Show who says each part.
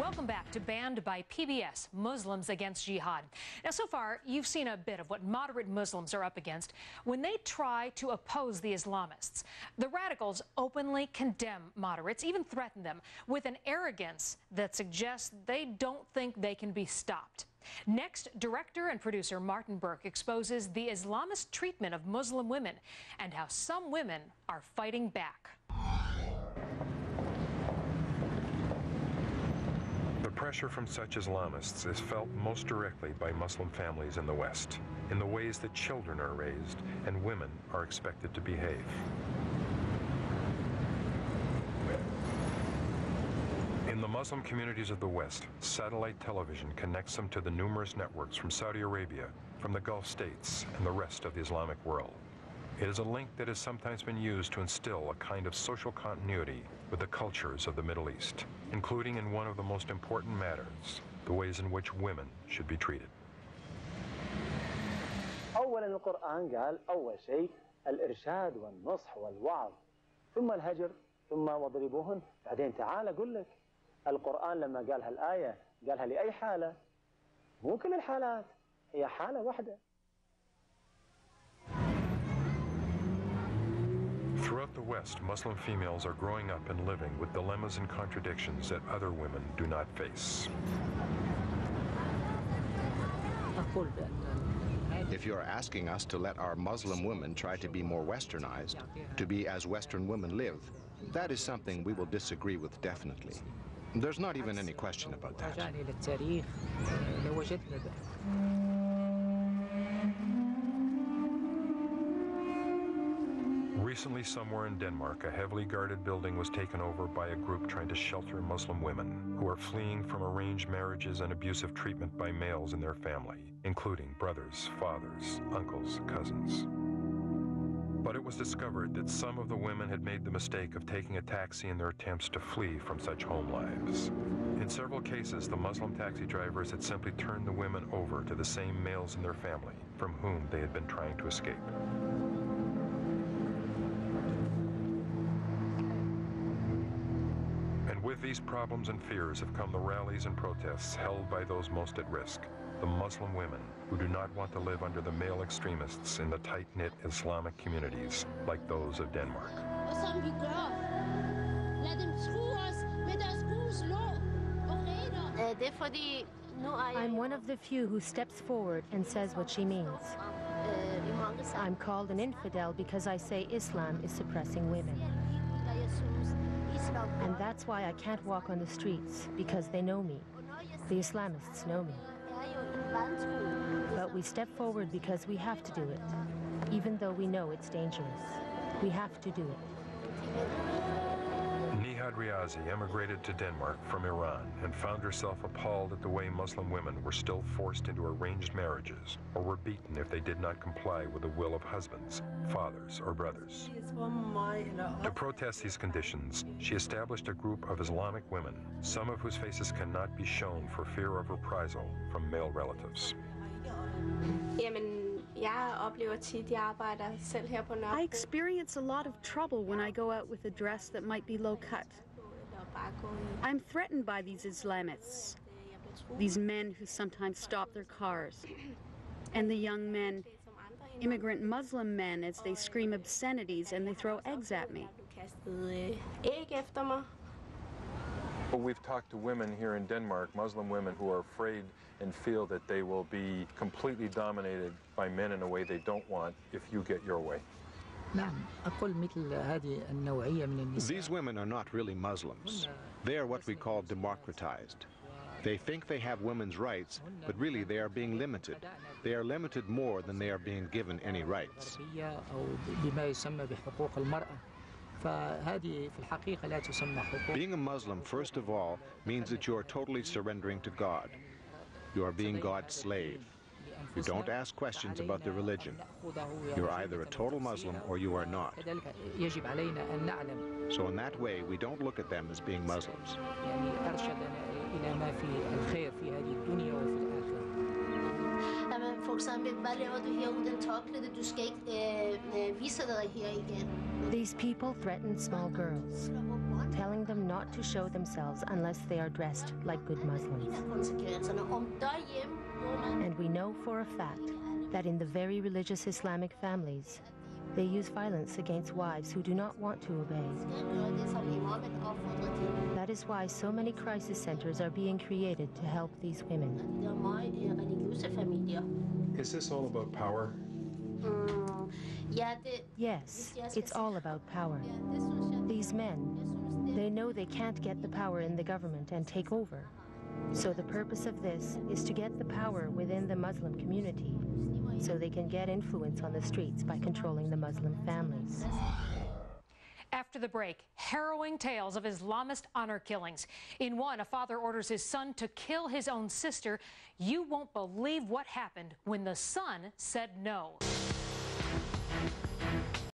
Speaker 1: Welcome back to Banned by PBS, Muslims Against Jihad. Now, so far, you've seen a bit of what moderate Muslims are up against when they try to oppose the Islamists. The radicals openly condemn moderates, even threaten them with an arrogance that suggests they don't think they can be stopped. Next, director and producer Martin Burke exposes the Islamist treatment of Muslim women and how some women are fighting back.
Speaker 2: The pressure from such Islamists is felt most directly by Muslim families in the West, in the ways that children are raised and women are expected to behave. In the Muslim communities of the West, satellite television connects them to the numerous networks from Saudi Arabia, from the Gulf states, and the rest of the Islamic world. It is a link that has sometimes been used to instill a kind of social continuity with the cultures of the Middle East, including in one of the most important matters, the ways in which women should be treated.
Speaker 3: أولا القرآن قال أول شيء الإرشاد والنصح والوعظ ثم الهجر ثم واضربوهن بعدين تعال أقول لك القرآن لما قال هالآية قالها لأي حالة مو كل الحالات هي حالة واحدة.
Speaker 2: Throughout the West, Muslim females are growing up and living with dilemmas and contradictions that other women do not face.
Speaker 4: If you're asking us to let our Muslim women try to be more westernized, to be as Western women live, that is something we will disagree with definitely. There's not even any question about that.
Speaker 2: Recently, somewhere in Denmark, a heavily guarded building was taken over by a group trying to shelter Muslim women who are fleeing from arranged marriages and abusive treatment by males in their family, including brothers, fathers, uncles, cousins. But it was discovered that some of the women had made the mistake of taking a taxi in their attempts to flee from such home lives. In several cases, the Muslim taxi drivers had simply turned the women over to the same males in their family from whom they had been trying to escape. With these problems and fears have come the rallies and protests held by those most at risk, the Muslim women who do not want to live under the male extremists in the tight-knit Islamic communities like those of Denmark.
Speaker 5: I'm one of the few who steps forward and says what she means. I'm called an infidel because I say Islam is suppressing women. And that's why I can't walk on the streets, because they know me. The Islamists know me. But we step forward because we have to do it, even though we know it's dangerous. We have to do it.
Speaker 2: Jihad emigrated to Denmark from Iran and found herself appalled at the way Muslim women were still forced into arranged marriages or were beaten if they did not comply with the will of husbands, fathers, or brothers. To protest these conditions, she established a group of Islamic women, some of whose faces cannot be shown for fear of reprisal from male relatives.
Speaker 6: I experience a lot of trouble when I go out with a dress that might be low-cut. I'm threatened by these Islamists, these men who sometimes stop their cars, and the young men, immigrant Muslim men, as they scream obscenities and they throw eggs at me.
Speaker 2: Well, we've talked to women here in Denmark, Muslim women, who are afraid and feel that they will be completely dominated by men in a way they don't want if you get your way.
Speaker 4: These women are not really Muslims. They are what we call democratized. They think they have women's rights, but really they are being limited. They are limited more than they are being given any rights. Being a Muslim, first of all, means that you are totally surrendering to God. You are being God's slave. You don't ask questions about the religion. You're either a total Muslim or you are not. So in that way, we don't look at them as being Muslims.
Speaker 7: for eksempel, hvad laver du her uden tørklæde? Du skal ikke vise dig her igen.
Speaker 5: These people threaten small girls, telling them not to show themselves unless they are dressed like good Muslims. And we know for a fact that in the very religious Islamic families, they use violence against wives who do not want to obey. That is why so many crisis centers are being created to help these women.
Speaker 2: Is this all about power?
Speaker 5: Yes, it's all about power. These men, they know they can't get the power in the government and take over. So the purpose of this is to get the power within the Muslim community, so they can get influence on the streets by controlling the Muslim families.
Speaker 1: After the break, harrowing tales of Islamist honor killings. In one, a father orders his son to kill his own sister. You won't believe what happened when the son said no.